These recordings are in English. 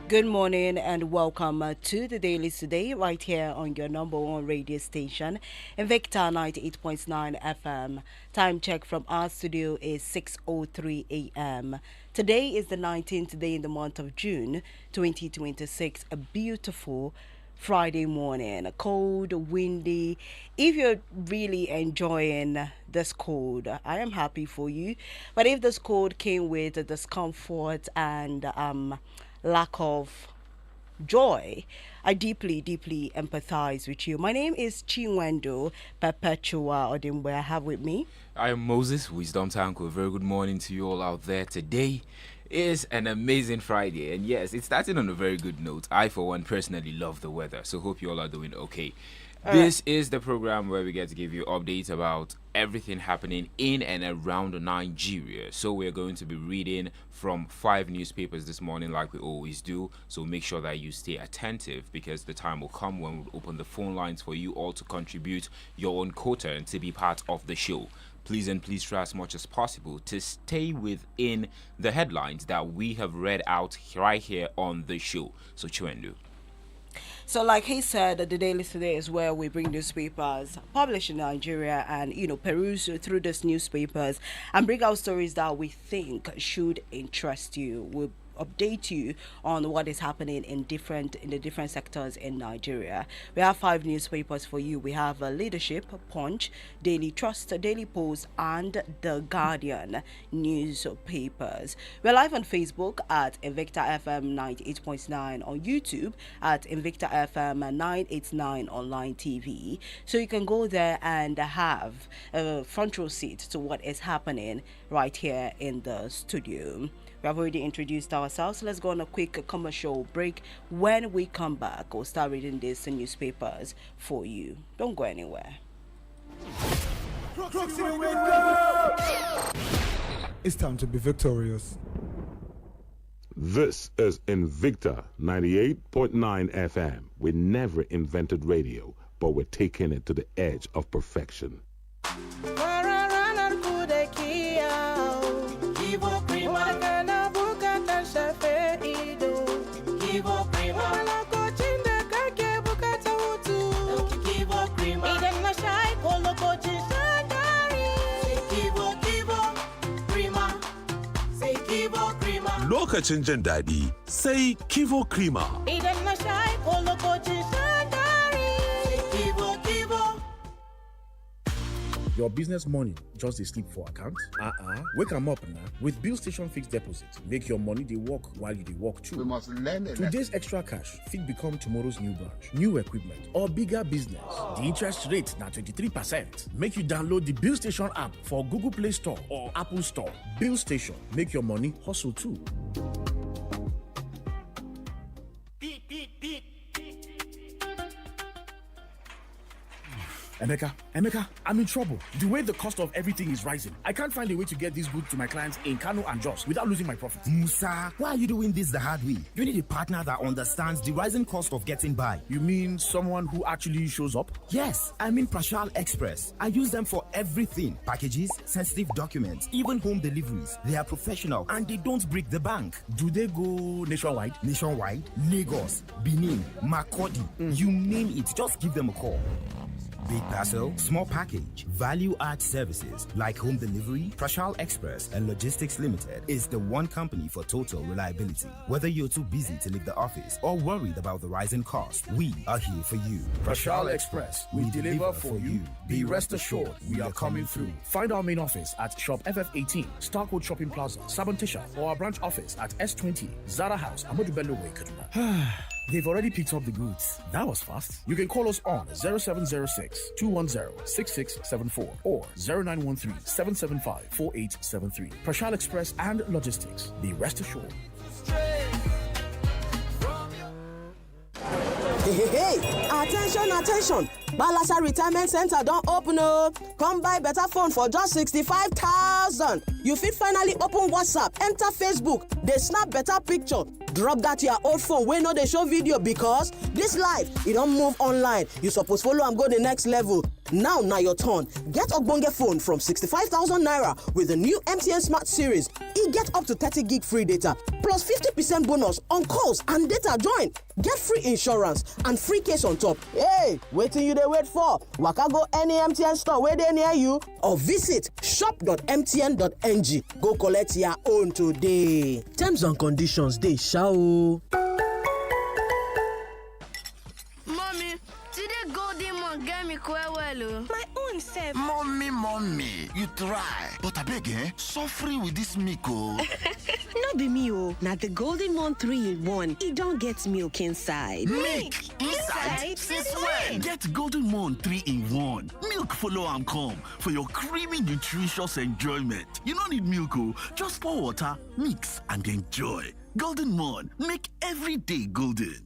Good morning and welcome to the Dailies today, right here on your number one radio station, Invicta 98.9 FM. Time check from our studio is 6:03 a.m. Today is the 19th day in the month of June 2026, a beautiful Friday morning, cold, windy. If you're really enjoying this cold, I am happy for you. But if this cold came with discomfort and lack of joy, I deeply, deeply empathize with you. My name is Chinwendu Odimgbe. I have with me. I am Moses, Wisdom Tanko. A very good morning to you all out there. Today is an amazing Friday, and yes, it's starting on a very good note. I, for one, personally love the weather, so hope you all are doing okay. This is the program where we get to give you updates about everything happening in and around Nigeria. So we're going to be reading from 5 newspapers this morning like we always do. So make sure that you stay attentive, because the time will come when we'll open the phone lines for you all to contribute your own quota and to be part of the show. Please try as much as possible to stay within the headlines that we have read out right here on the show. So Chinwendu. So, like he said, the Dailies today is where we bring newspapers published in Nigeria and, peruse through these newspapers and bring out stories that we think should interest you. We'll update you on what is happening in the different sectors in Nigeria. We have 5 newspapers for you. We have Leadership, Punch, Daily Trust, Daily Post, and The Guardian newspapers. We're live on Facebook at Invicta FM 98.9, on YouTube at Invicta FM 989 online TV. So you can go there and have a front row seat to what is happening right here in the studio. We have already introduced ourselves. Let's go on a quick commercial break. When we come back, we'll start reading these newspapers for you. Don't go anywhere. It's time to be victorious. This is Invicta 98.9 FM. We never invented radio, but we're taking it to the edge of perfection. Lokacin jin daɗi sai Kivo Krima. Idan na sha ko lokacin shan dari. Kivo. Your business money just a sleep for account? Wake them up now with Bill Station Fixed Deposit. Make your money they work while you they work too. We must learn it. Today's extra cash fit become tomorrow's new branch, new equipment, or bigger business. The interest rate now 23%. Make you download the Bill Station app for Google Play Store or Apple Store. Bill Station, make your money hustle too. Emeka, I'm in trouble. The way the cost of everything is rising, I can't find a way to get this goods to my clients in Kano and Jos without losing my profit. Musa, why are you doing this the hard way? You need a partner that understands the rising cost of getting by. You mean someone who actually shows up? Yes, I mean Prashal Express. I use them for everything. Packages, sensitive documents, even home deliveries. They are professional and they don't break the bank. Do they go nationwide? Nationwide? Lagos, Benin, Makurdi, you name it. Just give them a call. Big parcel, small package, value-add services like home delivery, Prashal Express and Logistics Limited is the one company for total reliability. Whether you're too busy to leave the office or worried about the rising cost, we are here for you. Prashal Express, we deliver for you. Be rest assured, we are coming through. Find our main office at Shop FF18, Starcourt Shopping Plaza, Sabantisha, or our branch office at S20, Zara House, Amadou Bello Way, Kaduna. They've already picked up the goods. That was fast. You can call us on 0706 210 6674 or 0913 775 4873. Prashal Express and Logistics. Be rest assured. Hey, attention. Balasa Retirement Center don't open up. Come buy better phone for just 65,000. You fit finally open WhatsApp, enter Facebook, they snap better picture. Drop that your old phone wey no dey show video because this life, it don't move online. You suppose follow and go the next level. Now your turn. Get ogbonge phone from 65,000 naira with the new MTN Smart Series. and get up to 30 gig free data, plus 50% bonus on calls and data join. Get free insurance and free case on top. Hey, waiting you they wait for? Waka go any MTN store where they near you or visit shop.mtn.ng. Go collect your own today. Terms and conditions they shall. Mommy, today golden one get me quite well. My own self. Mommy, you try. But I beg, suffering with this milk. No be me, now the golden one 3-in-1. It don't get milk inside. Milk inside? Since when? Get golden one 3-in-1. Milk follow and come for your creamy, nutritious enjoyment. You don't need milk, just pour water, mix, and enjoy. Golden Moon, make every day golden.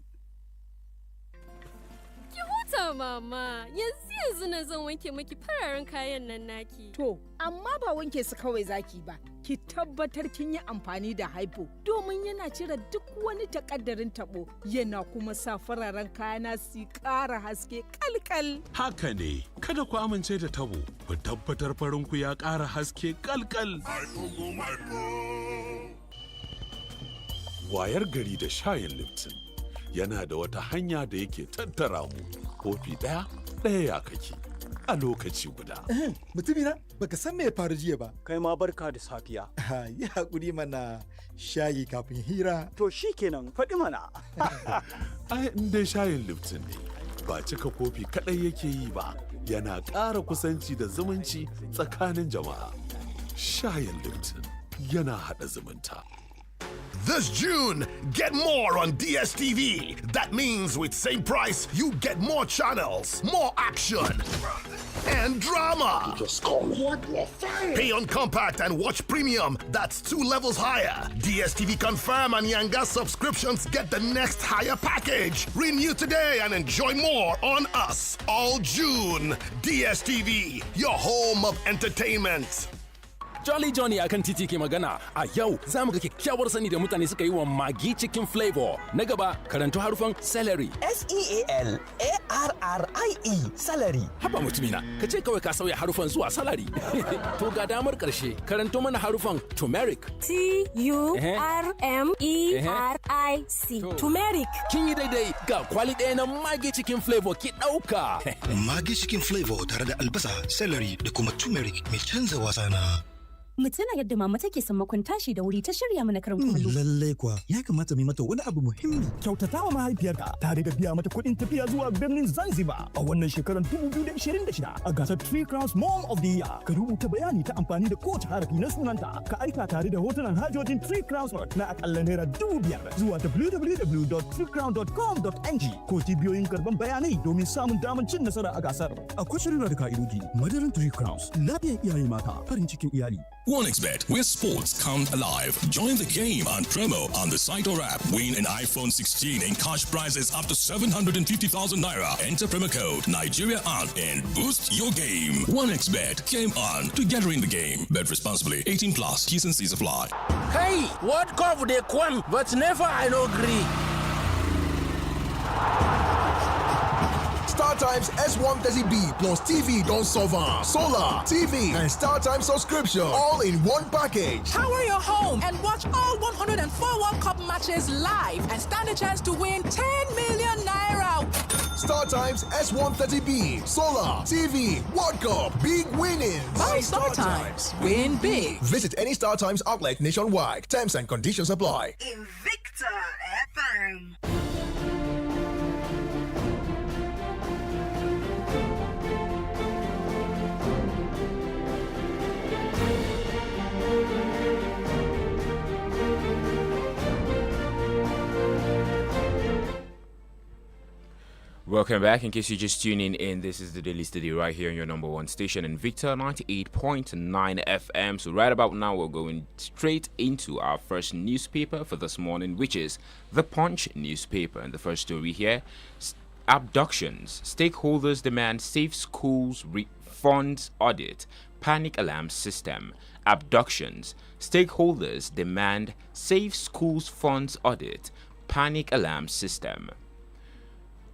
Huta mama, yanzu na zan wanke maki fararen kayan nan naki. To, amma ba wanke su kawai zaki ba. Ki tabbatar kin yi amfani da Hypo domin yana cire duk wani takaddarin tabo, yana kuma sa fararen kayana su ƙara haske kalkal. Haka ne, kada ku amince da tabo, ku tabbatar farin ku ya ƙara haske kalkal. Wayar gari da shayin Lipton yana da wata hanya da yake tattara mu. Kofi ɗaya ya kake a lokaci guda. Mutumina, baka san me ya faru jiya ba. Kai ma barka da safiya. Yi haƙuri mana shayi kafin hira. To shi kenan faɗi mana. Ai, in dai shayin Lipton ne, ba cika kofi kaɗai yake yi ba, yana ƙara kusanci da zumunci tsakanin jama'a. Shayin Lipton yana haɗa zumunta. This June, get more on DSTV. That means with same price, you get more channels, more action, and drama. Just call what you're fine. Pay on compact and watch premium. That's 2 levels higher. DSTV Confirm and Yanga subscriptions get the next higher package. Renew today and enjoy more on us all June. DSTV, your home of entertainment. Jolly Johnny akan titi ke magana. A yau za mu ga kyakkyawar sani da mutane suka yi wa Maggi cikin flavor. Na gaba karanto harufan celery. S-E-A-L-A-R-R-I-E celery. Haba mutumina, ka ce kawai ka sauya harufan zuwa salary. To ga damar karshe karanto mana harufan turmeric. T-U-R-M-E-R-I-C. Turmeric. Kin yi daidai ga kwali ɗaya na Maggi cikin flavor ki ɗauka. Maggi cikin flavor tare da albasa, celery da kuma turmeric mai canza wasa na. Mu tuna yadda mama take sammakon tashi da wuri ta shirya mana karin kumallo. Lallai kuwa ya kamata mu mata wani abu muhimmi. Kyautatawa mahaifiyarka tare da biya mata kuɗin tafiya zuwa birnin Zanzibar a wannan shekarar 2026 a gasar 3 Crowns Mom of the Year. Ka rubuta bayani ta amfani da kowace harafi na sunanta. Ka aika tare da hotunan hajojin 3 Crowns na akalla naira 5,000 zuwa www.3crown.com.ng ko cibiyoyin karban bayanai domin samun damar cin nasara a gasar. Akwai shirya da ka'idoji. Madarin 3 Crowns. Lafiyar iyaye mata, farin cikin iyali. OneXBet, where sports come alive. Join the game on promo on the site or app. Win an iPhone 16 and cash prizes up to 750,000 naira. Enter promo code Nigeria on and boost your game. OneXBet, game on together in the game. Bet responsibly. 18 plus. T's and C's apply. Hey, what cover they come, but never I no agree. StarTimes S130B plus TV don't solve solar, TV, and StarTimes subscription all in one package. Power your home and watch all 104 World Cup matches live and stand a chance to win 10 million naira. StarTimes S130B, solar, TV, World Cup, big winnings. Buy StarTimes, win big. Visit any StarTimes outlet nationwide. Terms and conditions apply. Invicta FM. Welcome back. In case you're just tuning in, this is the Daily Studio right here on your number one station, Invicta 98.9 FM. So right about now, we're going straight into our first newspaper for this morning, which is the Punch newspaper. And the first story here, abductions. Stakeholders demand safe schools funds audit. Panic alarm system. Abductions. Stakeholders demand safe schools funds audit. Panic alarm system.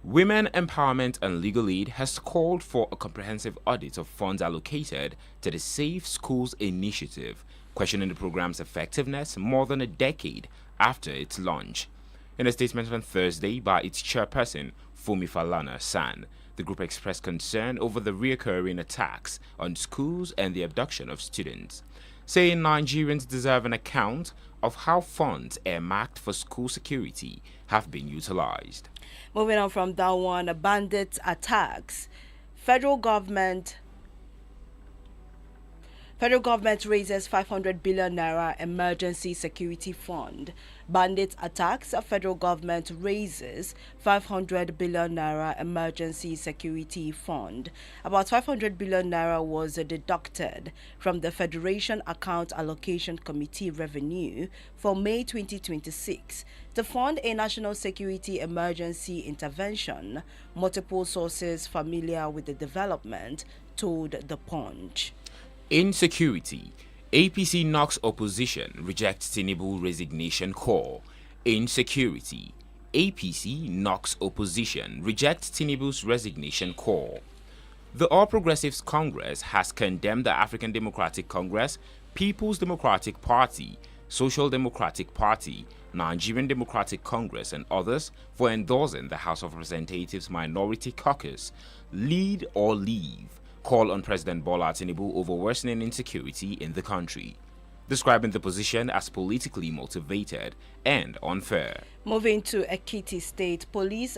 Women Empowerment and Legal Aid has called for a comprehensive audit of funds allocated to the Safe Schools Initiative questioning the program's effectiveness more than a decade after its launch. In a statement on Thursday by its chairperson, Fumi Falana-San, the group expressed concern over the recurring attacks on schools and the abduction of students, saying Nigerians deserve an account of how funds earmarked for school security have been utilized. Moving on from that one, bandit attacks. Federal government raises 500 billion naira emergency security fund. Bandit attacks. Federal government raises 500 billion naira emergency security fund. About 500 billion naira was deducted from the Federation Account Allocation Committee revenue for May 2026 to fund a national security emergency intervention. Multiple sources familiar with the development told The Punch. Insecurity. APC knocks opposition, rejects Tinubu resignation call. Insecurity. APC knocks opposition, rejects Tinubu's resignation call. The All Progressives Congress has condemned the African Democratic Congress, People's Democratic Party, Social Democratic Party, Nigerian Democratic Congress, and others for endorsing the House of Representatives Minority Caucus Lead or Leave call on President Bola Tinubu over worsening insecurity in the country, describing the position as politically motivated and unfair. Moving to Ekiti State, police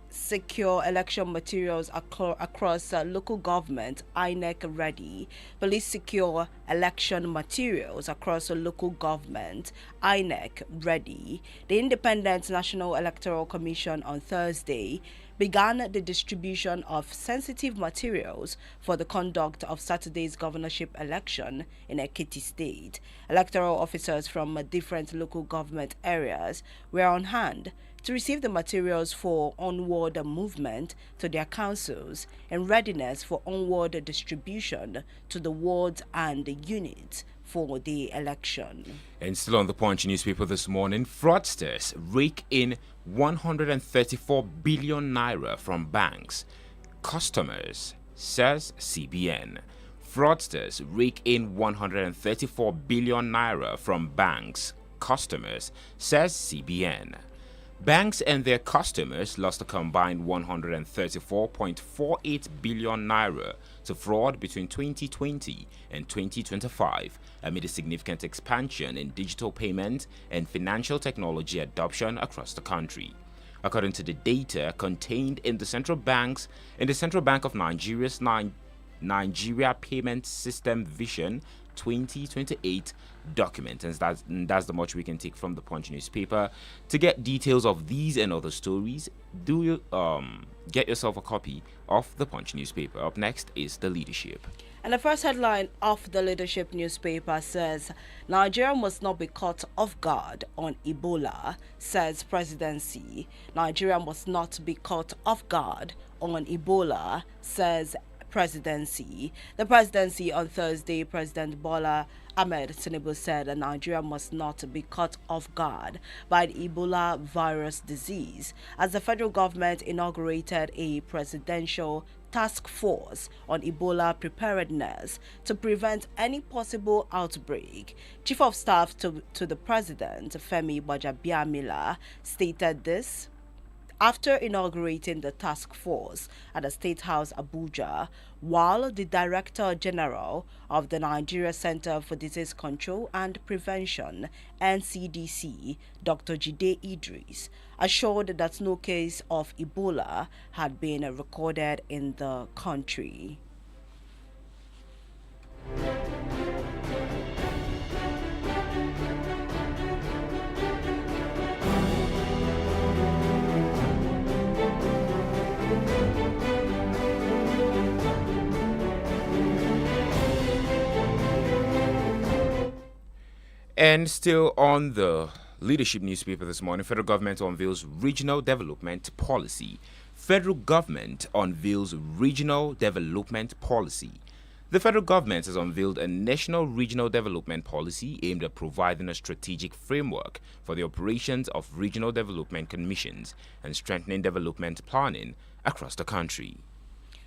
secure election materials across local government. INEC ready. Police secure election materials across local government. INEC ready. The Independent National Electoral Commission on Thursday began the distribution of sensitive materials for the conduct of Saturday's governorship election in Ekiti State. Electoral officers from different local government areas were on hand to receive the materials for onward movement to their councils and readiness for onward distribution to the wards and units for the election. And still on the Punch newspaper this morning, fraudsters rake in 134 billion naira from banks. Customers, says CBN. Fraudsters rake in 134 billion naira from banks. Customers, says CBN. Banks and their customers lost a combined 134.48 billion naira to fraud between 2020 and 2025 amid a significant expansion in digital payment and financial technology adoption across the country. According to the data contained in the Central Bank of Nigeria's Nigeria Payment System Vision 2028 document, and that's the much we can take from the Punch newspaper. To get details of these and other stories, do get yourself a copy of the Punch newspaper. Up next is the Leadership. And the first headline of the Leadership newspaper says, Nigeria must not be caught off guard on Ebola, says Presidency. Nigeria must not be caught off guard on Ebola, says Presidency. The Presidency on Thursday, President Bola Ahmed Tinubu said that Nigeria must not be caught off guard by the Ebola virus disease as the federal government inaugurated a presidential task force on Ebola preparedness to prevent any possible outbreak. Chief of Staff to the President, Femi Gbajabiamila, stated this after inaugurating the task force at the State House, Abuja, while the Director General of the Nigeria Center for Disease Control and Prevention, NCDC, Dr. Jide Idris, assured that no case of Ebola had been recorded in the country. And still on the Leadership newspaper this morning, federal government unveils regional development policy. Federal government unveils regional development policy. The federal government has unveiled a national regional development policy aimed at providing a strategic framework for the operations of regional development commissions and strengthening development planning across the country.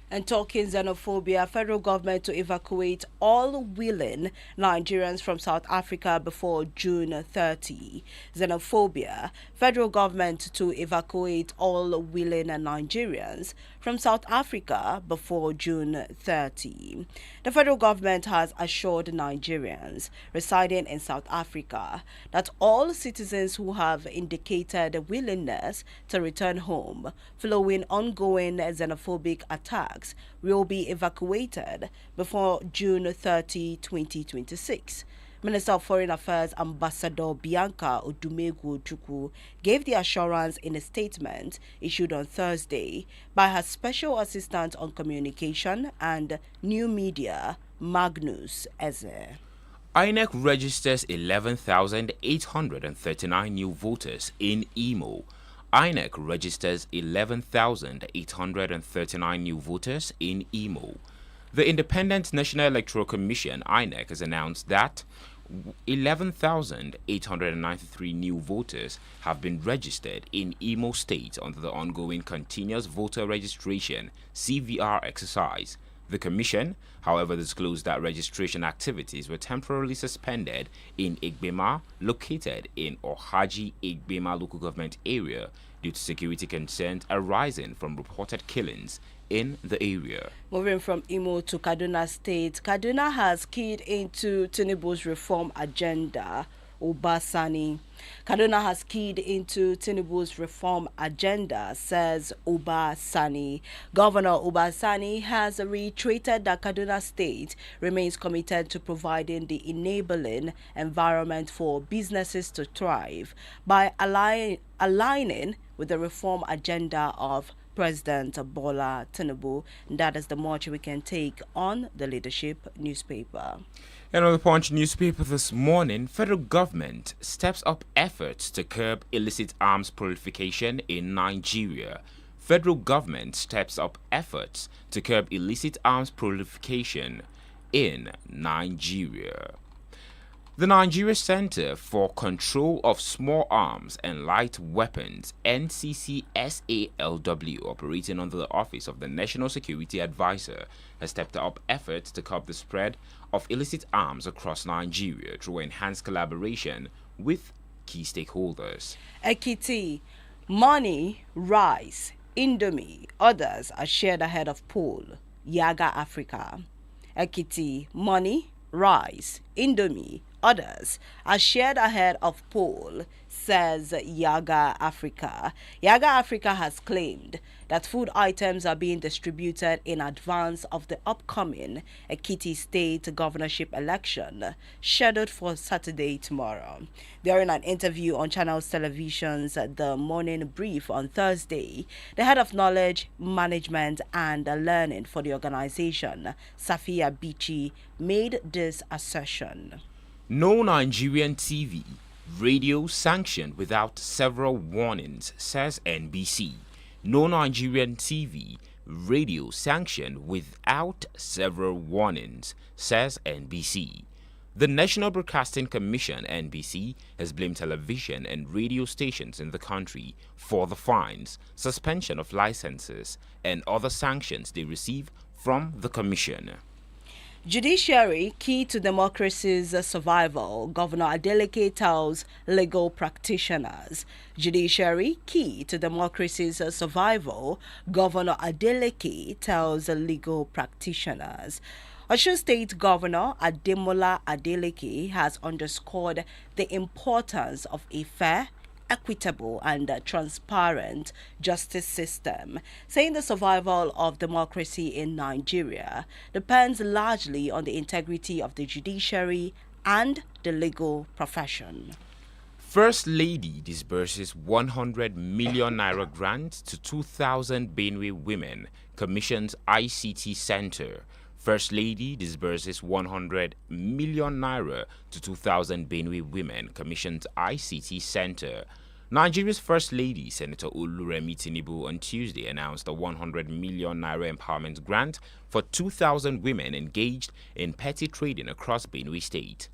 And talking xenophobia, federal government to evacuate all willing Nigerians from South Africa before June 30. Xenophobia, federal government to evacuate all willing Nigerians from South Africa before June 30. The federal government has assured Nigerians residing in South Africa that all citizens who have indicated willingness to return home following ongoing xenophobic attacks will be evacuated before June 30, 2026. Minister of Foreign Affairs Ambassador Bianca Odumegwu gave the assurance in a statement issued on Thursday by her Special Assistant on Communication and New Media, Magnus Eze. INEC registers 11,839 new voters in Imo. INEC registers 11,839 new voters in Imo. The Independent National Electoral Commission, INEC, has announced that 11,893 new voters have been registered in Imo State under the ongoing Continuous Voter Registration (CVR) exercise. The Commission, however, disclosed that registration activities were temporarily suspended in Igbema, located in Ohaji Igbema local government area, due to security concerns arising from reported killings in the area. Moving from Imo to Kaduna State, Kaduna has keyed into Tinubu's reform agenda. Kaduna has keyed into Tinubu's reform agenda, says Sani. Governor Sani has reiterated that Kaduna State remains committed to providing the enabling environment for businesses to thrive by aligning with the reform agenda of President Bola Tinubu. That is the much we can take on the Leadership newspaper. And on the Punch newspaper this morning, federal government steps up efforts to curb illicit arms proliferation in Nigeria. Federal government steps up efforts to curb illicit arms proliferation in Nigeria. The Nigeria Center for Control of Small Arms and Light Weapons, NCCSALW, operating under the Office of the National Security Advisor, has stepped up efforts to curb the spread of illicit arms across Nigeria through enhanced collaboration with key stakeholders. Ekiti, money, rice, Indomie, others are shared ahead of poll. Yaga Africa. Ekiti, money, rice, Indomie, others are shared ahead of poll, says Yaga Africa. Yaga Africa has claimed that food items are being distributed in advance of the upcoming Ekiti State governorship election, scheduled for Saturday tomorrow. During an interview on Channels Television's The Morning Brief on Thursday, the head of knowledge, management and learning for the organization, Safia Bichi, made this assertion. No Nigerian TV, radio sanctioned without several warnings, says NBC. No Nigerian TV, radio sanctioned without several warnings, says NBC. The National Broadcasting Commission, NBC, has blamed television and radio stations in the country for the fines, suspension of licenses, and other sanctions they receive from the Commission. Judiciary key to democracy's survival, Governor Adeleke tells legal practitioners. Judiciary key to democracy's survival, Governor Adeleke tells legal practitioners. Osun State Governor Ademola Adeleke has underscored the importance of a fair, equitable and transparent justice system, saying the survival of democracy in Nigeria depends largely on the integrity of the judiciary and the legal profession. First Lady disburses 100 million naira grant to 2,000 Benue women, commissions ICT Center. First Lady disburses 100 million naira to 2,000 Benue women, commissions ICT Center. Nigeria's First Lady, Senator Oluremi Tinubu, on Tuesday announced a 100 million naira empowerment grant for 2,000 women engaged in petty trading across Benue State.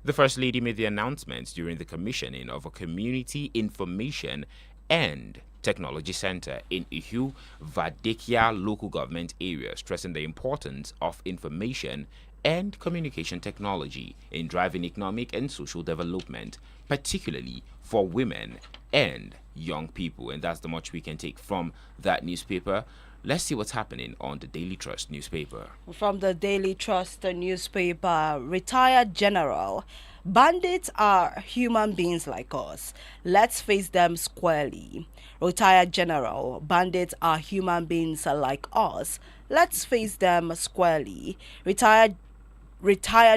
The First Lady made the announcement during the commissioning of a community information and Technology Center in Ihu, Vadekia local government area, stressing the importance of information and communication technology in driving economic and social development, particularly for women and young people. And that's the much we can take from that newspaper. Let's see what's happening on the Daily Trust newspaper. From the Daily Trust newspaper, retired general, bandits are human beings like us. Let's face them squarely. Retired general, bandits are human beings like us. Let's face them squarely. Retired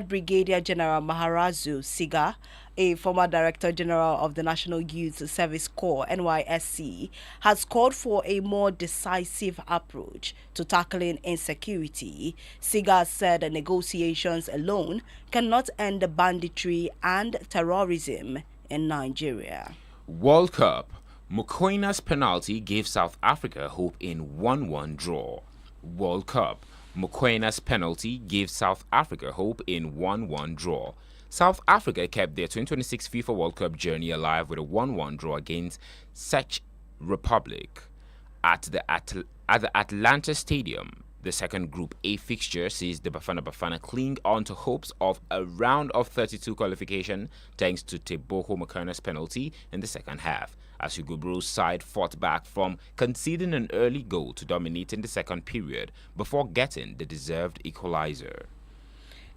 Brigadier General Maharazu Siga, a former Director General of the National Youth Service Corps (NYSC), has called for a more decisive approach to tackling insecurity. Siga said negotiations alone cannot end the banditry and terrorism in Nigeria. World Cup. Mokoena's penalty gave South Africa hope in 1-1 draw. World Cup. Mokoena's penalty gave South Africa hope in 1-1 draw. South Africa kept their 2026 FIFA World Cup journey alive with a 1-1 draw against Czech Republic at the Atlanta Stadium. The second Group A fixture sees the Bafana cling on to hopes of a round of 32 qualification thanks to Teboho Mokoena's penalty in the second half, as Hugo Bro's side fought back from conceding an early goal to dominate in the second period before getting the deserved equalizer.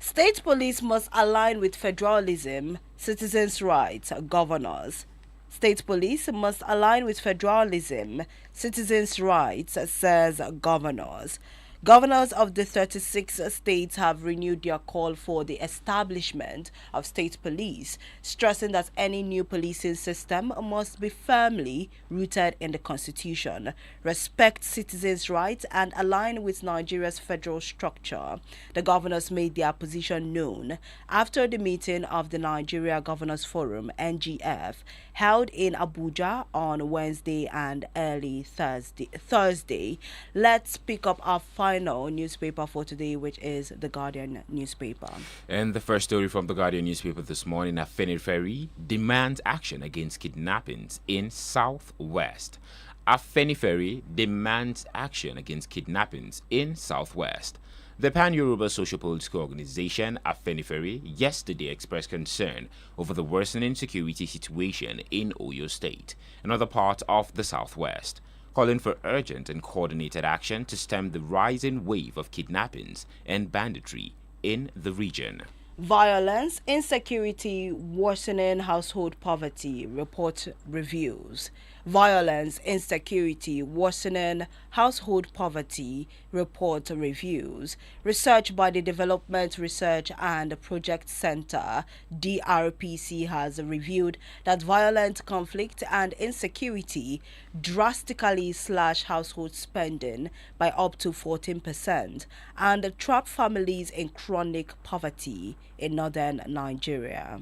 State police must align with federalism, citizens' rights, governors. State police must align with federalism, citizens' rights, says governors. Governors of the 36 states have renewed their call for the establishment of state police, stressing that any new policing system must be firmly rooted in the Constitution, respect citizens' rights, and align with Nigeria's federal structure. The governors made their position known after the meeting of the Nigeria Governors Forum (NGF) held in Abuja on Wednesday and early Thursday. Let's pick up our final newspaper for today, which is the Guardian newspaper. And the first story from the Guardian newspaper this morning: Afenifere demands action against kidnappings in Southwest. Afenifere demands action against kidnappings in Southwest. The Pan-Yoruba Social Political Organization, Afenifere, yesterday expressed concern over the worsening security situation in Oyo State, another part of the Southwest, calling for urgent and coordinated action to stem the rising wave of kidnappings and banditry in the region. Violence, insecurity, worsening household poverty, report reviews. Violence, insecurity, worsening household poverty, report reviews. Research by the Development Research and Project Center, DRPC, has revealed that violent conflict and insecurity drastically slash household spending by up to 14% and trap families in chronic poverty in northern Nigeria.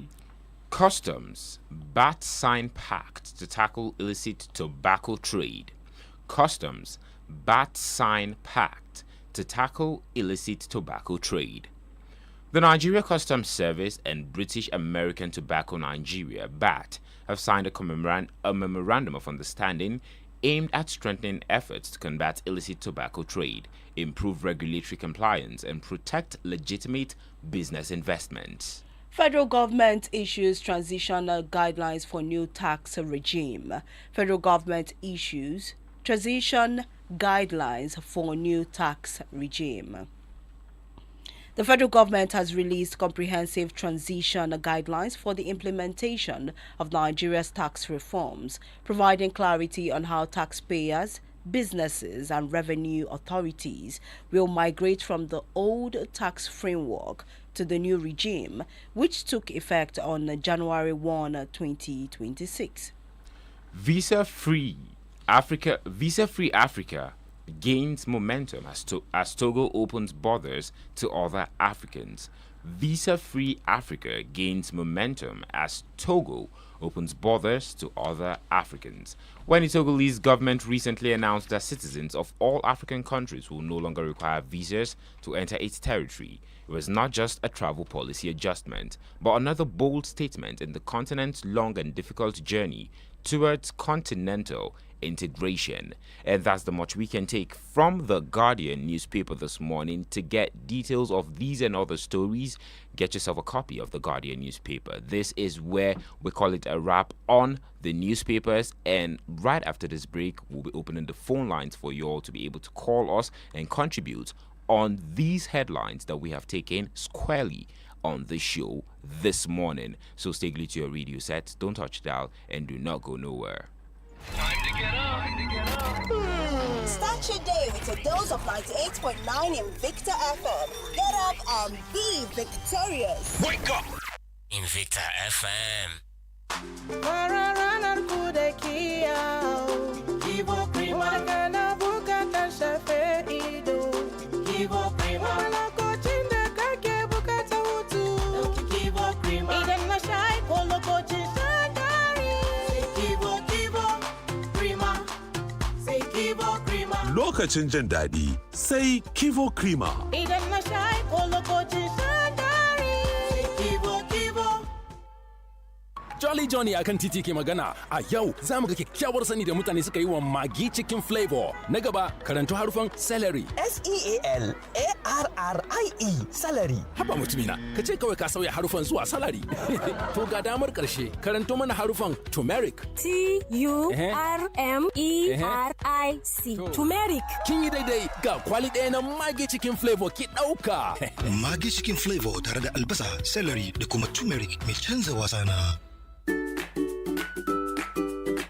Customs bat sign pact to tackle illicit tobacco trade. Customs bat sign pact to tackle illicit tobacco trade. The Nigeria Customs Service and British American Tobacco Nigeria (BAT) have signed a memorandum of understanding aimed at strengthening efforts to combat illicit tobacco trade, improve regulatory compliance, and protect legitimate business investments. Federal government issues transitional guidelines for new tax regime. Federal government issues transition guidelines for new tax regime. The federal government has released comprehensive transition guidelines for the implementation of Nigeria's tax reforms, providing clarity on how taxpayers, businesses, and revenue authorities will migrate from the old tax framework to the new regime, which took effect on January 1, 2026. Visa-free Africa gains momentum as Togo opens borders to other Africans. Visa-free Africa gains momentum as Togo opens borders to other Africans. When the Togolese government recently announced that citizens of all African countries will no longer require visas to enter its territory, it was not just a travel policy adjustment, but another bold statement in the continent's long and difficult journey towards continental integration. And that's the much we can take from the Guardian newspaper this morning. To get details of these and other stories, get yourself a copy of the Guardian newspaper. This is where we call it a wrap on the newspapers, and right after this break we'll be opening the phone lines for you all to be able to call us and contribute on these headlines that we have taken squarely on the show this morning. So stay glued to your radio set, don't touch dial, and do not go nowhere. Start your day with a dose of 98.9 Invicta FM. Get up and be victorious. Wake up! Invicta FM. Lokacin jin daɗi sai Kivo Krima. Idan na sha ko lokacin shan dari. Kivo. Jolly Johnny akan titi ke magana. A yau za mu ga kyakkyawar sani da mutane suka yi wa magi cikin flavor. Na gaba karanto harufan celery. S-E-A-L-A-R-R-I-E celery. Haba mutumina, ka ce kawai ka sauya harufan zuwa salary. To ga damar karshe karanto mana harufan turmeric. T-U-R-M-E-R-I-C. Turmeric. Kin yi daidai, ga kwali ɗaya na magi cikin flavor ki ɗauka. Magi cikin flavor tare da albasa, celery da kuma turmeric mai canza wasa na.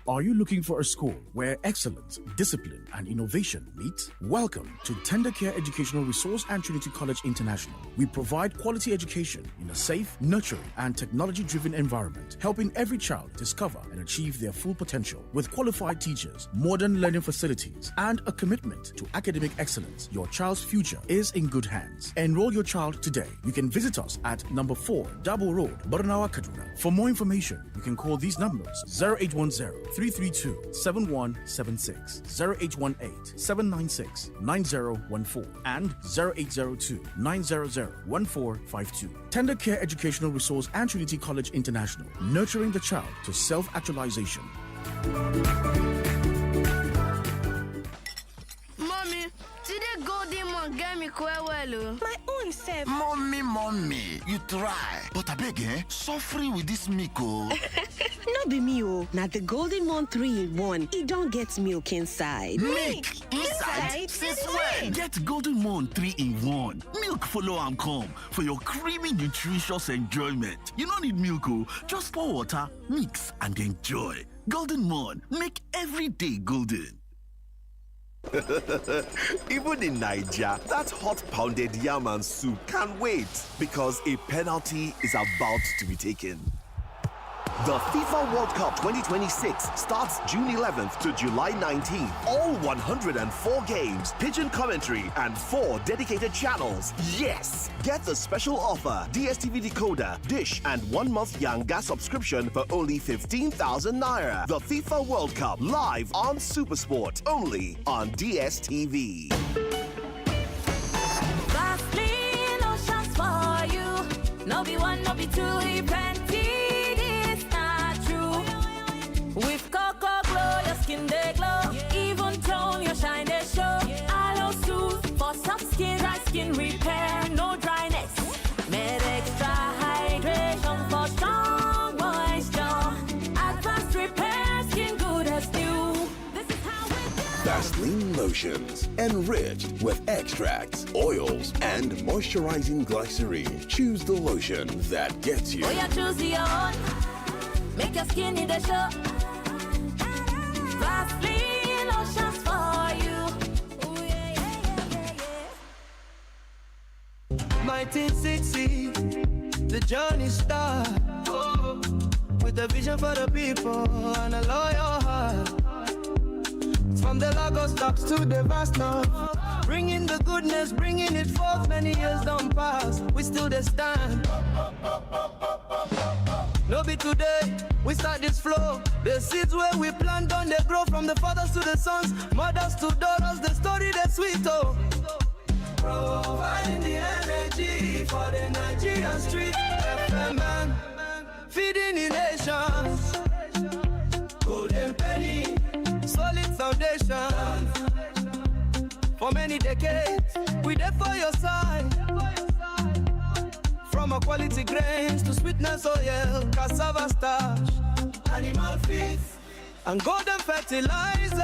Are you looking for a school where excellence, discipline, and innovation meet? Welcome to Tender Care Educational Resource and Trinity College International. We provide quality education in a safe, nurturing, and technology-driven environment, helping every child discover and achieve their full potential. With qualified teachers, modern learning facilities, and a commitment to academic excellence, your child's future is in good hands. Enroll your child today. You can visit us at number 4, Dabo Road, Barnawa, Kaduna. For more information, you can call these numbers: 0810-332-7176, 0818-796-9014, and 0802-900-1452. Tender Care Educational Resource and Trinity College International, nurturing the child to self-actualization. Mommy, today golden one get me quite well. My own self. Mommy, you try. But I beg, suffering with this milk, oh. No be me, oh. Now the golden one 3-in-1. It don't get milk inside. Milk inside? Since when? Get golden one 3-in-1. Milk follow and come for your creamy, nutritious enjoyment. You don't need milk, oh. Just pour water, mix, and enjoy. Golden Moon, make every day golden. Even in Nigeria, that hot pounded yam and soup can't wait because a penalty is about to be taken. The FIFA World Cup 2026 starts June 11th to July 19th. All 104 games, pigeon commentary, and 4 dedicated channels. Yes! Get the special offer: DSTV decoder, dish, and 1-month Yanga subscription for only 15,000 naira. The FIFA World Cup live on Supersport, only on DSTV. Vaseline oceans for you. No be one, no be two, plenty. With Cocoa Glow, your skin they glow. Even tone, your shine they show. Aloe Soothe for soft skin, dry skin repair, no dryness. Med extra hydration for strong moisture. Advanced repair, skin good as new. This is how we do. Vaseline lotions, enriched with extracts, oils, and moisturizing glycerin. Choose the lotion that gets you. Oh, yeah, choose your own. Make your skin in the show. Vaseline lotions for you. Ooh, yeah. 1960, the journey starts. With a vision for the people and a loyal heart. From the Lagos docks to the vast north, bringing the goodness, bringing it forth. Many years don't pass, we still the stand. No be today, we start this flow. The seeds where we plant on, they grow from the fathers to the sons, mothers to daughters, the story that's sweet, oh. Providing the energy for the Nigerian street. FM man, feeding the nations. Golden For many decades, we there for your side. From a quality grains to sweetness oil, cassava starch, animal feed, and golden fertilizer.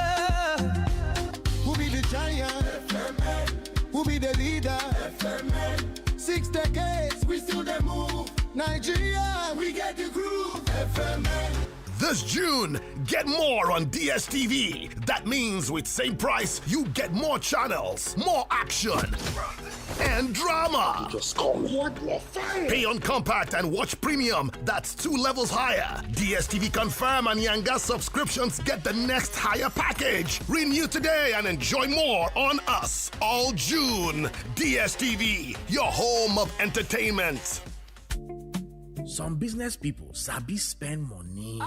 Who be the giant? FMN. Who be the leader? FMN. 6 decades, we still the move. Nigeria, we get the groove. FMN. This June, get more on DSTV. That means with same price, you get more channels, more action, and drama. Just call me. What more fire? Pay on compact and watch premium. That's 2 levels higher. DSTV Confirm and Yanga subscriptions get the next higher package. Renew today and enjoy more on us all June. DSTV, your home of entertainment. Some business people sabi spend money.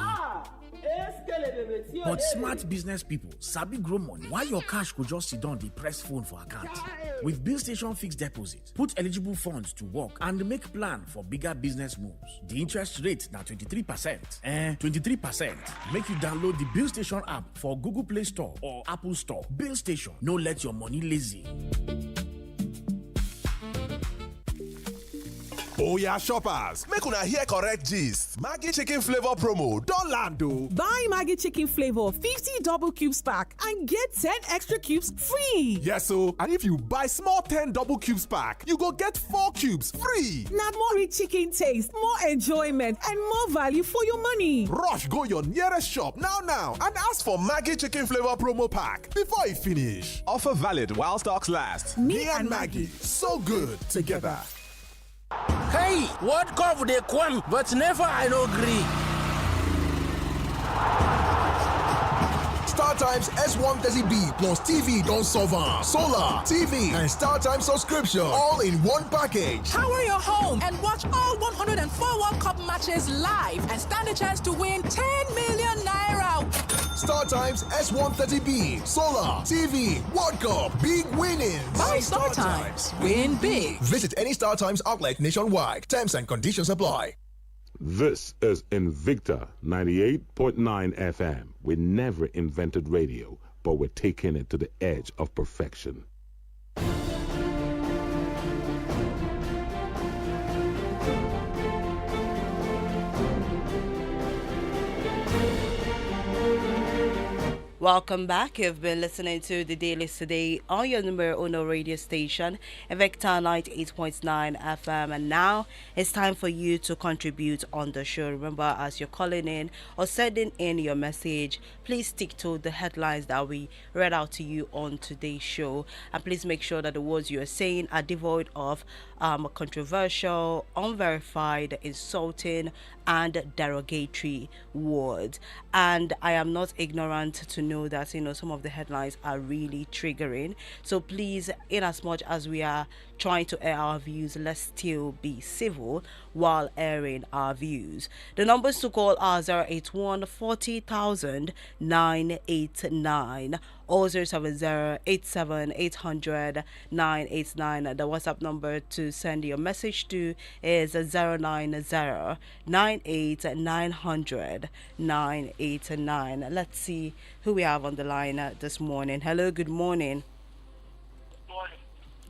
But smart business people sabi grow money. Why your cash could just sit down the press phone for account? With Bill Station Fixed Deposit, put eligible funds to work and make plan for bigger business moves. The interest rate now 23%. 23%. Make you download the Bill Station app for Google Play Store or Apple Store. Bill Station, no let your money lazy. Oh yeah, shoppers, make una hear correct gist. Maggi chicken flavor promo don land o. Buy Maggi chicken flavor 50 double cubes pack and get 10 extra cubes free. Yes o, and if you buy small 10 double cubes pack, you go get 4 cubes free. Na more rich chicken taste, more enjoyment and more value for your money. Rush go your nearest shop now and ask for Maggi chicken flavor promo pack before e finish. Offer valid while stocks last. Me and Maggi, so good together. Hey, what cover they come, but never I no agree. StarTimes S130B plus TV don't solve am. Solar, TV, and StarTimes subscription all in one package. Power your home and watch all 104 World Cup matches live and stand a chance to win 10 million naira. StarTimes S130B, Solar, TV, World Cup, big winnings. Buy StarTimes, win big. Visit any StarTimes outlet nationwide. Terms and conditions apply. This is Invicta 98.9 FM. We never invented radio, but we're taking it to the edge of perfection. Welcome back. You've been listening to the Dailies today on your numero uno radio station, Invicta 98.9 FM. And now it's time for you to contribute on the show. Remember, as you're calling in or sending in your message, please stick to the headlines that we read out to you on today's show. And please make sure that the words you're saying are devoid of controversial, unverified, insulting, and derogatory words. And I am not ignorant to know that some of the headlines are really triggering. So please, in as much as we are trying to air our views, let's still be civil while airing our views. The numbers to call are 081 40,000 989 or 070 87 800 989. The WhatsApp number to send your message to is 090 98 900 989. Let's see who we have on the line this morning. Hello, good morning.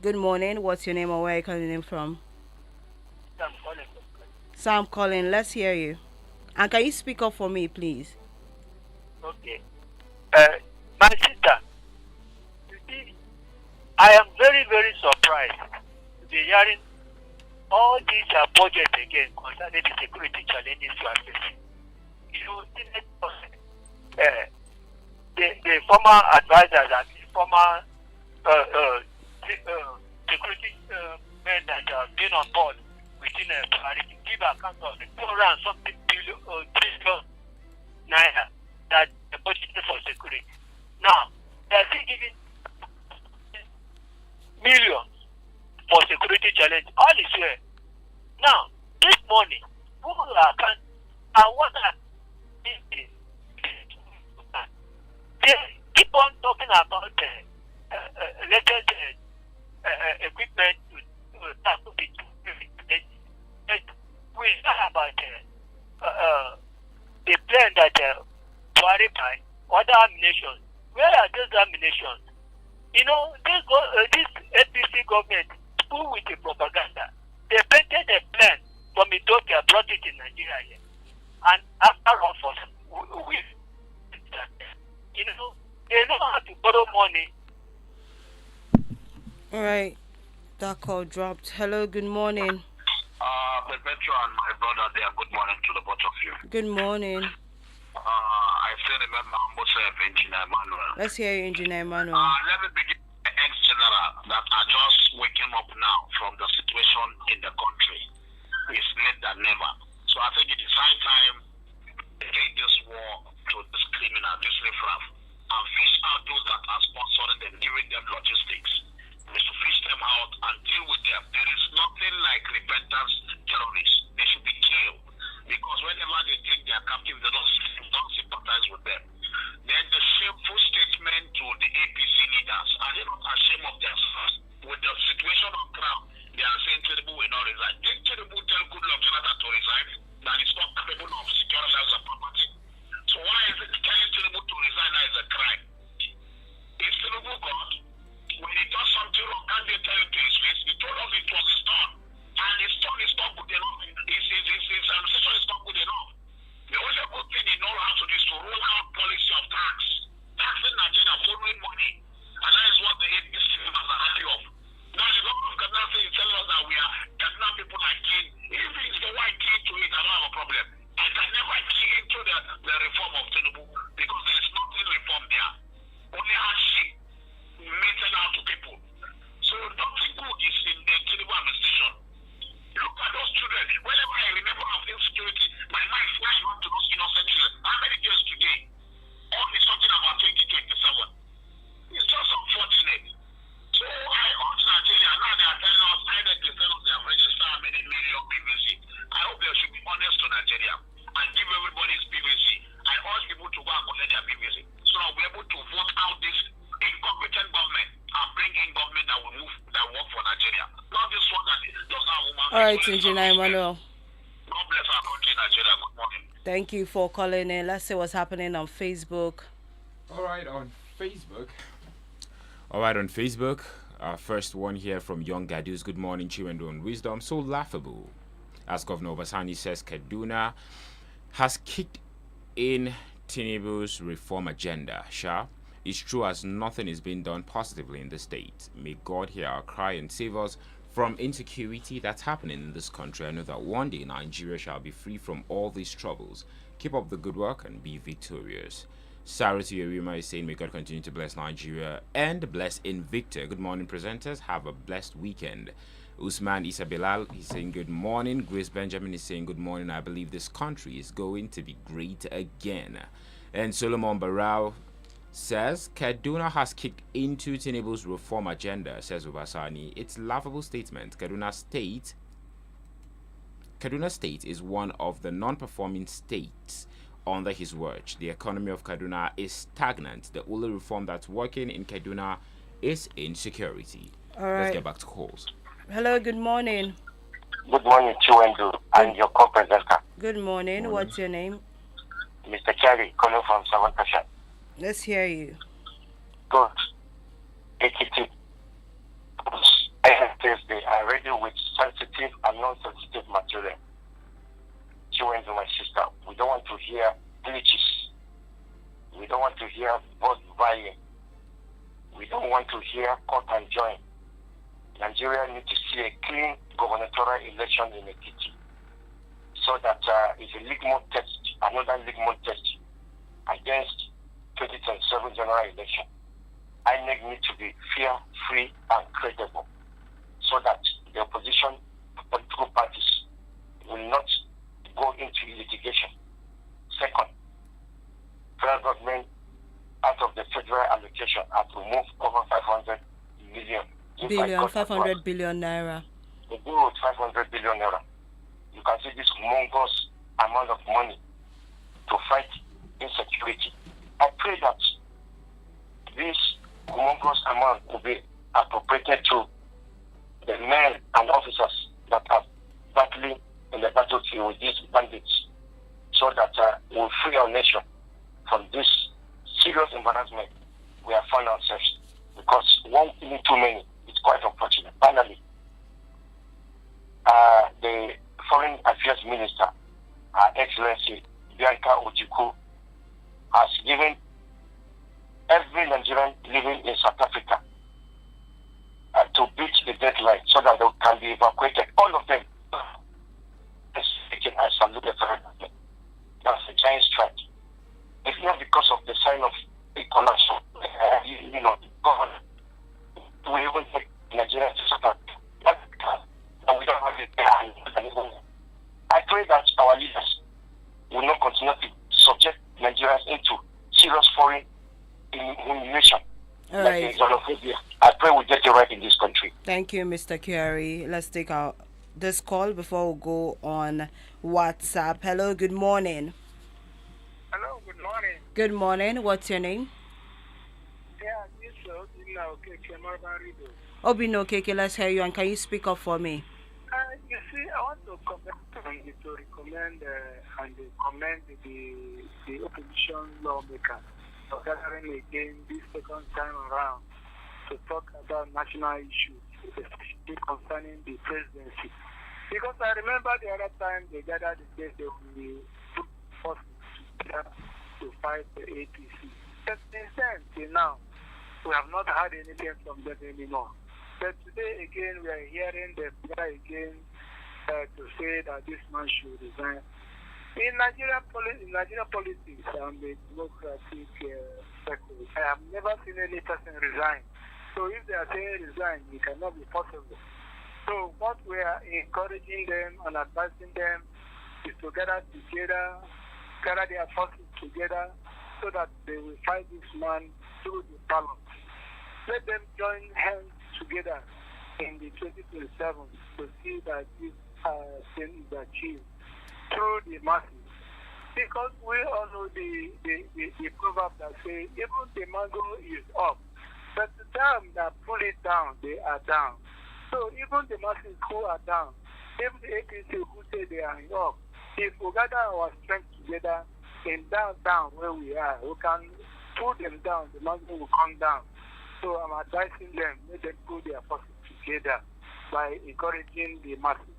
Good morning. What's your name or where are you calling in from? Sam calling. Sam calling. Let's hear you. And can you speak up for me, please? Okay. My sister, you see, I am very, very surprised to be hearing all these budget again concerning the security challenges you are facing. The former advisors and the former security men that have been on board within give account of the 200 trillion naira that the budget for security. Now, they are still giving millions for security challenge. All is here. Now, this morning, Google account and what they keep on talking about latest equipment to tackle the we heard about the plan that Buhari by other nations. Where are those ammunitions? You know, this APC government, full with the propaganda. They painted a plan from Ethiopia, brought it in Nigeria here. And after all, we you know, they know how to borrow money. All right. That call dropped. Hello, good morning. Perpetua and my brother there, good morning to the both of you. Good morning. I still remember myself, Engineer Emmanuel. Let's hear you, Engineer Emmanuel. Let me begin with the ex-general that are just waking up now from the situation in the country. It's late than never. So I think it is high time to take this war to this criminal, this riffraff, and fish out those that are sponsoring them, giving them logistics. We should fish them out and deal with them. There is nothing like repentance terrorists. They should be killed. Because whenever they take their captives, they don't sympathize with them. Then the shameful statement to the APC leaders, are they not ashamed of themselves? With the situation on ground, they are saying Tinubu will not resign. Did Tinubu tell Goodluck Jonathan to resign? That he's not capable of securing lives and property. So why is it telling Tinubu to resign now is a crime? Is Tinubu God? When he does something wrong, can't they tell him to his face? He told us it was his turn. And his turn is not good enough. His administration is not good enough. The only good thing he knows how to do is to roll out policy of tax. Taxing Nigeria, borrowing money. And that is what the APC members are happy of. Now the government of Ghana is telling us that we are Ghana people like king. If it's the white king to it, I don't have a problem. I can never key into the reform of Tinubu because there is nothing reform there. Only hardship meted out to people. So nothing good is in the Tinubu administration. Look at those children. Whenever I remember of insecurity, my mind flies on to those innocent children. How many years today? All is talking about 2027. It's just unfortunate. So I urge Nigeria, now they are telling us either they tell us they have registered how many million PVC. I hope they should be honest to Nigeria and give everybody his PVC. I urge people to go and collect their PVC so that we're able to vote out this incompetent government and bring in government that will move, that work for Nigeria. Not this one that does not woman. All right, Engineer Emmanuel. God bless our country, Nigeria. Good morning. Thank you for calling in. Let's see what's happening on Facebook. All right, on Facebook, our first one here from Young Gadus. Good morning, Chinwendu and Wisdom. So laughable. As Governor Obasani says, Kaduna has kicked in Tinubu's reform agenda. It's true as nothing is being done positively in the state. May God hear our cry and save us from insecurity that's happening in this country. I know that one day Nigeria shall be free from all these troubles. Keep up the good work and be victorious. Saratu Yerima is saying, may God continue to bless Nigeria and bless Invicta. Good morning, presenters. Have a blessed weekend. Usman Isabelal, he's saying good morning. Grace Benjamin is saying good morning. I believe this country is going to be great again. And Solomon Barao says, Kaduna has kicked into Tinubu's reform agenda, says Obasani. It's laughable statement. Kaduna State is one of the non-performing states under his watch. The economy of Kaduna is stagnant. The only reform that's working in Kaduna is insecurity. All right. Let's get back to calls. Hello, good morning. Good morning, Chinwendu and your co-presenter. Good morning. What's your name? Mr. Kelly, calling from 7%. Let's hear you. Good. AKT. They are ready with sensitive and non-sensitive material. Chinwendu, my sister, we don't want to hear glitches. We don't want to hear vote buying. We don't want to hear cut and join. Nigeria needs to see a clean gubernatorial election in Ekiti so that it's a litmus test, another litmus test against 2027 general election. INEC needs to be fair, free, and credible so that the opposition political parties will not go into litigation. Second, federal government out of the federal allocation has to move over 500 million. 500 billion naira. The bill is 500 billion naira. You can see this humongous amount of money to fight insecurity. I pray that this humongous amount will be appropriated to the men and officers that are battling in the battlefield with these bandits so that we'll free our nation from this serious embarrassment we have found ourselves because killing too many. It's quite unfortunate. Finally, the Foreign Affairs Minister, Her Excellency Bianca Ojukwu, has given every Nigerian living in South Africa to beat the deadline so that they can be evacuated. All of them. I salute the federal government. That's a giant strike. It's not because of the sign of a collapse. God, we even take Nigeria to South Africa. And we don't have it there. I pray that our leaders will not continue to subject Nigerians into serious foreign humiliation. All right. I pray we get it right in this country. Thank you, Mr. Kyari. Let's take this call before we go on WhatsApp. Hello, good morning. Hello, good morning. Good morning. What's your name? Yeah, this is Obino Keke. Obino Keke, let's hear you. And can you speak up for me? You see, I want to recommend and commend the opposition lawmakers for gathering again this second time around to talk about national issues, especially concerning the presidency. Because I remember the other time they gathered, they will put forces together to fight the APC. But since then, till now, we have not heard anything from them anymore. But today again, we are hearing them again to say that this man should resign. In Nigerian politics and the democratic circle, I have never seen any person resign. So if they are saying resign, it cannot be possible. So what we are encouraging them and advising them is to gather their forces together so that they will fight this man through the ballot. Let them join hands together in the 2027 to see that this thing is achieved through the masses. Because we all know the proverb that says, even the mango is up, but the time that pull it down, they are down. So even the masses who are down, even the APC who say they are up, if we gather our strength together in down where we are, we can pull them down, the mango will come down. So I'm advising them, let them put their forces together by encouraging the masses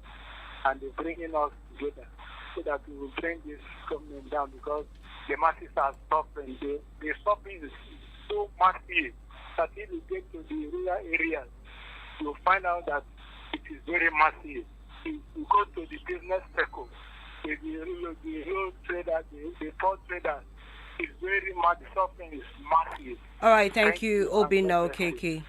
and bringing us together so that we will bring this government down, because the masses are suffering. The suffering is so massive that if you get to the rural areas, you'll find out that it is very massive. If you go to the business circle, the road trader, the port traders, it's very much, the suffering is massive. All right, thank you, Obino Keke.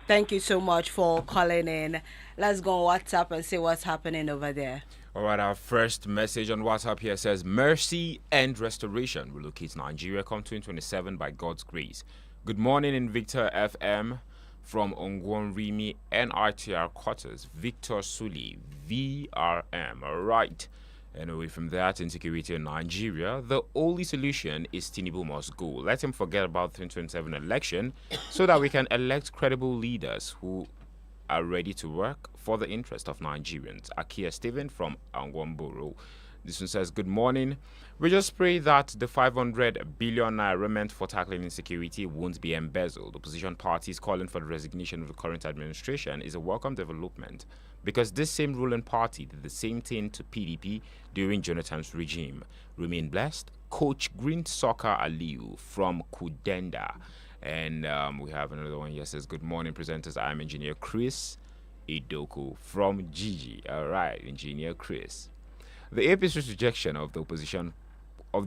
Thank you so much for calling in. Let's go on WhatsApp and see what's happening over there. All right, our first message on WhatsApp here says, mercy and restoration relocates Nigeria come 2027 by God's grace. Good morning, Invicta FM from Ongwon Rimi NRTR quarters. Victor Suli, VRM. All right. And away from that, insecurity in Nigeria, the only solution is Tinubu must go. Let him forget about the 2027 election so that we can elect credible leaders who are ready to work for the interest of Nigerians. Akia Stephen from Angwamboro. This one says, good morning. We just pray that the 500 billion naira meant for tackling insecurity won't be embezzled. Opposition parties calling for the resignation of the current administration is a welcome development, because this same ruling party did the same thing to PDP during Jonathan's regime. Remain blessed. Coach Green Soccer Aliu from Kudenda. And we have another one here says, good morning, presenters. I'm Engineer Chris Idoku from Gigi. All right, Engineer Chris. The APC's rejection of the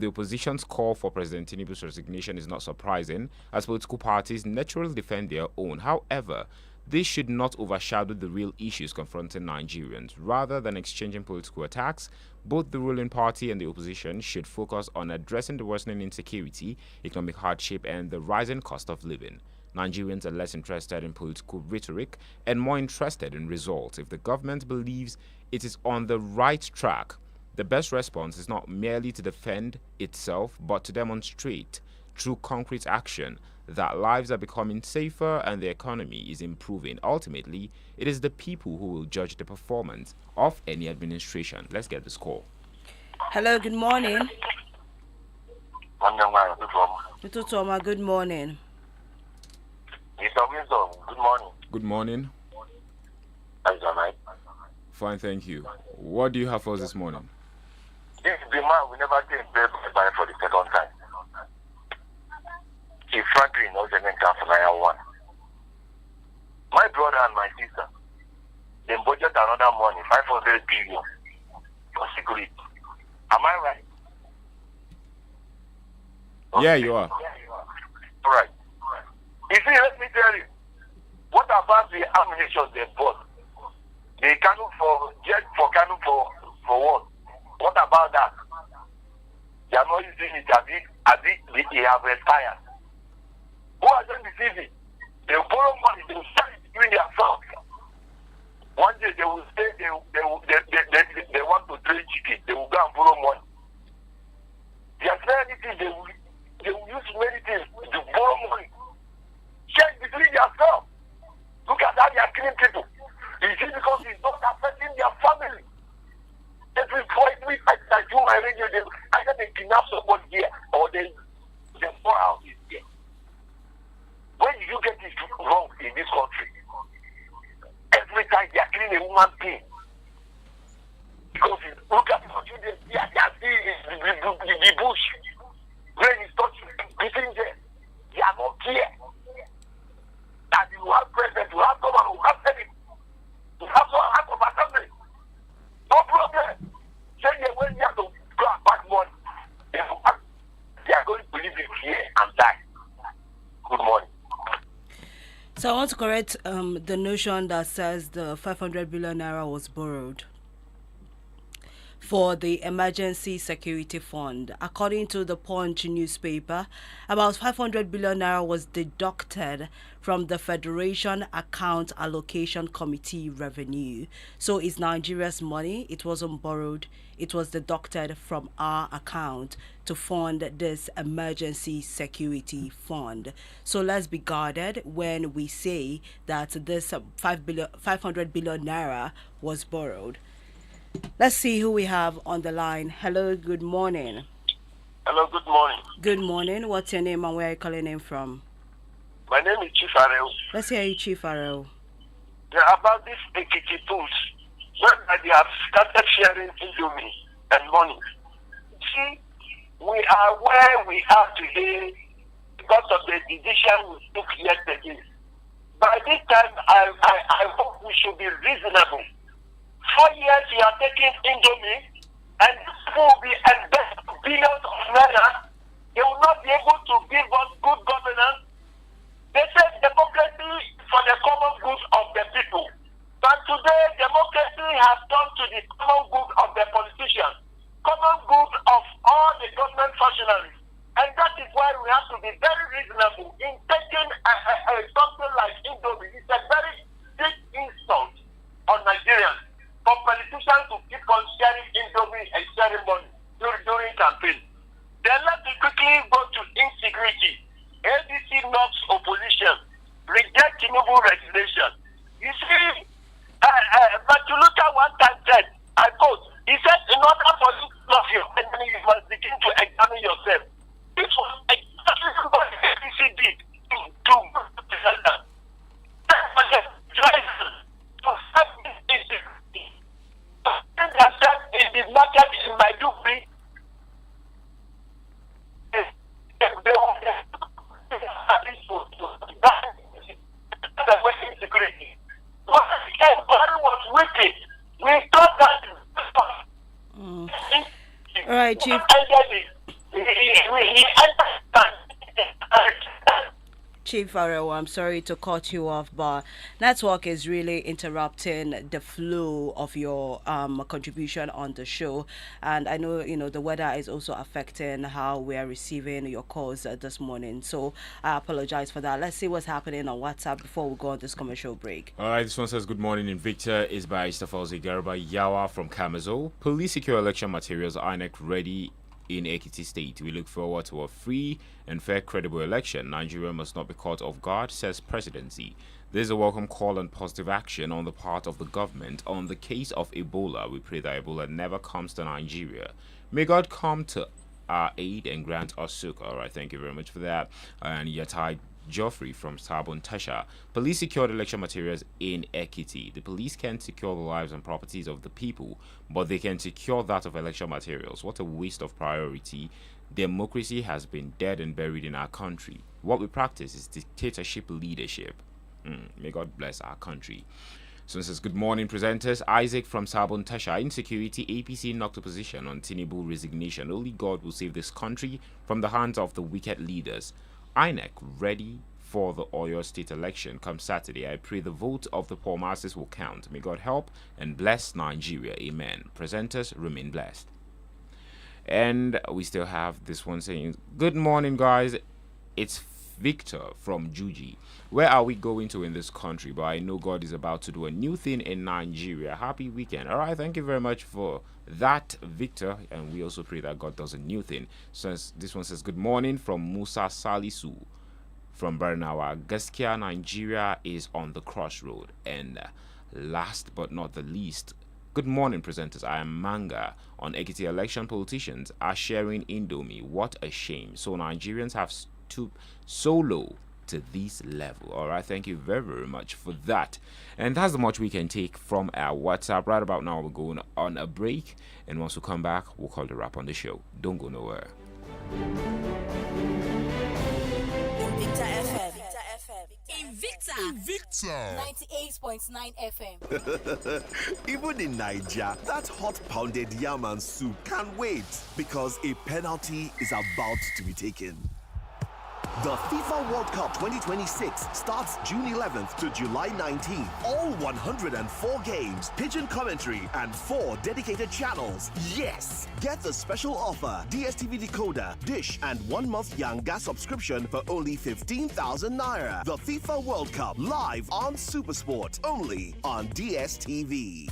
opposition's call for President Tinubu's resignation is not surprising, as political parties naturally defend their own. However, this should not overshadow the real issues confronting Nigerians. Rather than exchanging political attacks, both the ruling party and the opposition should focus on addressing the worsening insecurity, economic hardship, and the rising cost of living. Nigerians are less interested in political rhetoric and more interested in results. If the government believes it is on the right track, the best response is not merely to defend itself, but to demonstrate through concrete action that lives are becoming safer and the economy is improving. Ultimately, it is the people who will judge the performance of any administration. Let's get this call. Hello, good morning. Good morning. Mr. Wisdom, good morning. Good morning. How's your night? Fine, thank you. What do you have for us this morning? This is the man we never came back by for the second time. He frankly knows the mental for 1. My brother and my sister, they budget another money, 500 billion for security. Am I right? Yeah, you are. All right. You see, let me tell you, what about the ammunition they bought? They cannon for jet for cannon for what? What about that? They are not using it as if they have expired. Who are them deceiving? They will borrow money, they will sell it between themselves. One day they will say they want to trade chicken, they will go and borrow money. They are saying anything, they will use many things to borrow money. Share between themselves. Look at how they are killing people. You see, because it's not affecting their family. Every point I do my radio, either they kidnap somebody here or they pour out this here. When did you get this wrong in this country? Every time they are killing a human being. Because look at what you did. They are seeing the bush. When it's touching, beating them. They are not here. That you have president, you have government, you have senate, you have some act of assembly. No problem. Say they when they have to go and back money, they are going to live in fear and die. Good morning. So I want to correct the notion that says the 500 billion naira was borrowed for the Emergency Security Fund. According to the Punch newspaper, about 500 billion naira was deducted from the Federation Account Allocation Committee revenue. So it's Nigeria's money. It wasn't borrowed. It was deducted from our account to fund this Emergency Security Fund. So let's be guarded when we say that this 500 billion naira was borrowed. Let's see who we have on the line. Hello, good morning. Hello, good morning. Good morning. What's your name and where are you calling in from? My name is Chief Arel. Let's hear you, Chief Arel. Yeah, about this Ekiti Pools, when they have started sharing Indomie and money. See, we are where we are today because of the decision we took yesterday. By this time, I hope we should be reasonable. 4 years we are taking Indomie, and people will be investing billions of naira. They will not be able to give us good governance. They say democracy is for the common good of the people. But today, democracy has turned to the common good of the politicians, common good of all the government functionaries. And that is why we have to be very reasonable in taking something like Indomie. It's a very big insult on Nigerians. For politicians to keep on sharing Indomie and sharing money during campaign. Then let me quickly go to insecurity. ADC knocks opposition, reject Tinubu resignation. You see, but you look at one time said, I quote, he said, in order for you to love your enemy, you must begin to examine yourself. This was exactly what ADC did to present them. To have this insecurity. In the market in Maiduguri, security. Was wicked. We thought that. All right, Chief. Chief Farrell, I'm sorry to cut you off, but network is really interrupting the flow of your contribution on the show. And I know, the weather is also affecting how we are receiving your calls this morning. So I apologize for that. Let's see what's happening on WhatsApp before we go on this commercial break. All right, this one says, good morning. Invicta is by Istafalzi Garba Yawa from Kamazo. Police secure election materials, INEC ready in Ekiti State. We look forward to a free and fair, credible election. Nigeria must not be caught off guard, says presidency. This is a welcome call and positive action on the part of the government on the case of Ebola. We pray that Ebola never comes to Nigeria. May God come to our aid and grant us succor. All right, thank you very much for that. And Yatai Geoffrey from Sabon Tasha. Police secured election materials in Ekiti. The police can't secure the lives and properties of the people, but they can secure that of election materials. What a waste of priority. Democracy has been dead and buried in our country. What we practice is dictatorship leadership. May God bless our country. So it says, good morning, presenters. Isaac from Sabon Tasha. Insecurity, APC knocked opposition on Tinubu resignation. Only God will save this country from the hands of the wicked leaders. INEC ready for the Oyo State election come Saturday. I pray the vote of the poor masses will count. May God help and bless Nigeria. Amen. Presenters, remain blessed. And we still have this one saying, good morning, guys. It's Victor from Juji. Where are we going to in this country? But I know God is about to do a new thing in Nigeria. Happy weekend. All right, thank you very much for that, Victor. And we also pray that God does a new thing. So this one says, good morning from Musa Salisu from Barnawa. Gaskia, Nigeria is on the crossroad. And last but not the least, good morning, presenters. I am Manga. On Ekiti election, politicians are sharing Indomie. What a shame. So Nigerians have stooped so low to this level. All right, thank you very, very much for that. And that's the much we can take from our WhatsApp. Right about now, we're going on a break. And once we come back, we'll call the wrap on the show. Don't go nowhere. Invicta FM. Invicta 98.9 FM. Even in Nigeria, that hot pounded yam and soup can't wait because a penalty is about to be taken. The FIFA World Cup 2026 starts June 11th to July 19th. All 104 games, pigeon commentary, and 4 dedicated channels. Yes! Get the special offer, DSTV decoder, dish, and 1-month Yanga subscription for only 15,000 Naira. The FIFA World Cup live on Supersport, only on DSTV.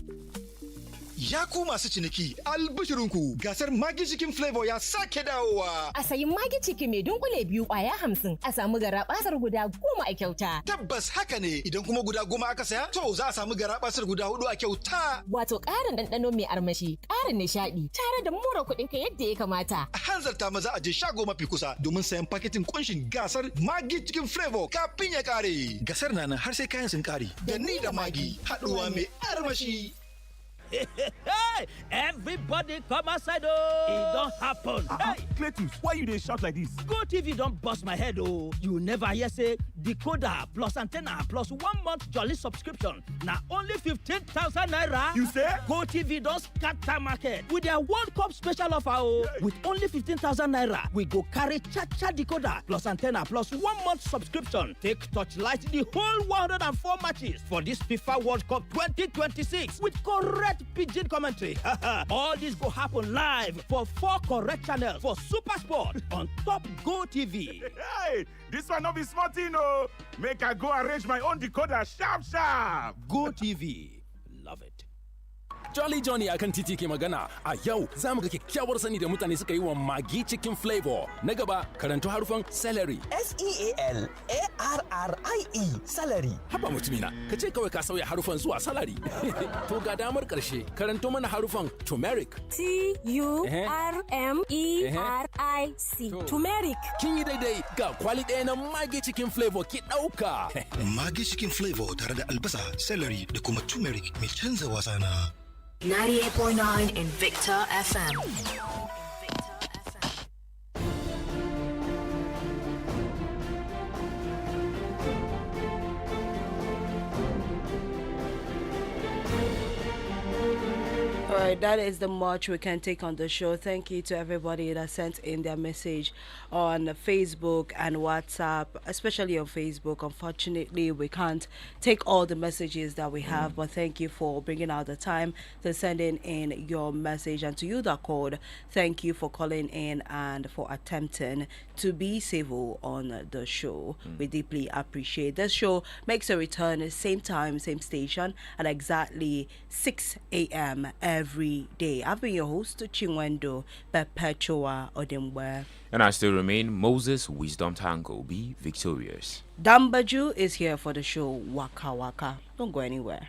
Ya ku masu ciniki, albishirinku gasar Maggi Chicken Flavor ya sake dawowa. A sayi Maggi Chicken mai dunkule biyu ƙwaya 50, a samu garabasar guda 10 a kyauta. Tabbas haka ne, idan kuma guda 10 aka saya, to za a samu garabasar guda 4 a kyauta. Wato ƙarin ɗanɗano mai armashi, ƙarin nishaɗi, tare da more kuɗinka yadda ya kamata. A hanzarta maza a je shago mafi kusa domin sayan paketin kunshin gasar Maggi Chicken Flavor kafin ya ƙare. Gasar na nan har sai kayan sun ƙare. Da ni da Maggi, haɗuwa mai armashi. Everybody come outside, oh! It don't happen. Hey, Cletus, why you dey shout like this? Go TV don't bust my head, oh! You never hear say decoder plus antenna plus 1 month jolly subscription. Now only 15,000 Naira. You say? Go TV don't scatter market with their World Cup special offer, oh! Hey. With only 15,000 Naira, we go carry cha-cha decoder plus antenna plus 1 month subscription. Take torchlight the whole 104 matches for this FIFA World Cup 2026 with correct pigeon commentary. All this go happen live for 4 correct channels for Super Sport on Top Go TV. Hey, this one not be smart, you know. Make I go arrange my own decoder sharp. Go TV. Love it. Jolly Johnny akan titi ke magana. A yau za mu ga kyakkyawar sani da mutane suka yi wa Maggi Chicken Flavor. Na gaba karanto harufan celery. S-E-A-L-A-R-R-I-E. Celery. Haba mutumina, ka ce kawai ka sauya harufan zuwa salary. To ga damar karshe, karanto mana harufan turmeric. T-U-R-M-E-R-I-C. Turmeric. Kin yi daidai, ga kwali ɗaya na Maggi Chicken Flavor ki ɗauka. Maggi Chicken Flavor tare da albasa, celery da kuma turmeric mai canza wasa na. 98.9 Invicta FM. All right, that is the much we can take on the show. Thank you to everybody that sent in their message on Facebook and WhatsApp, especially on Facebook. Unfortunately, we can't take all the messages that we have, but thank you for bringing out the time to sending in your message. And to you that called, thank you for calling in and for attempting to be civil on the show. We deeply appreciate this show. Makes a return same time, same station at exactly 6 a.m. every day. I've been your host, Chinwendu Odimgbe. And I still remain Moses Wisdom Tanko. Be victorious. Dambaju is here for the show Waka Waka. Don't go anywhere.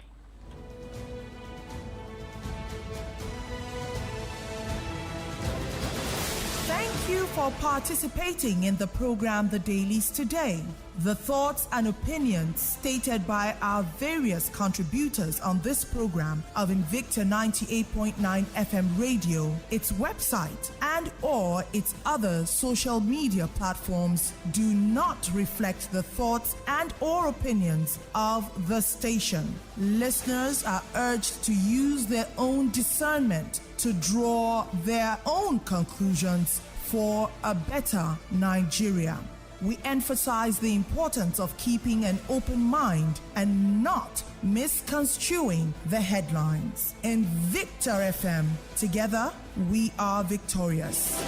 Thank Thank you for participating in the program The Dailies today. The thoughts and opinions stated by our various contributors on this program of Invicta 98.9 FM radio, its website, and or its other social media platforms do not reflect the thoughts and or opinions of the station. Listeners are urged to use their own discernment to draw their own conclusions for a better Nigeria. We emphasize the importance of keeping an open mind and not misconstruing the headlines. Invicta FM, together we are victorious.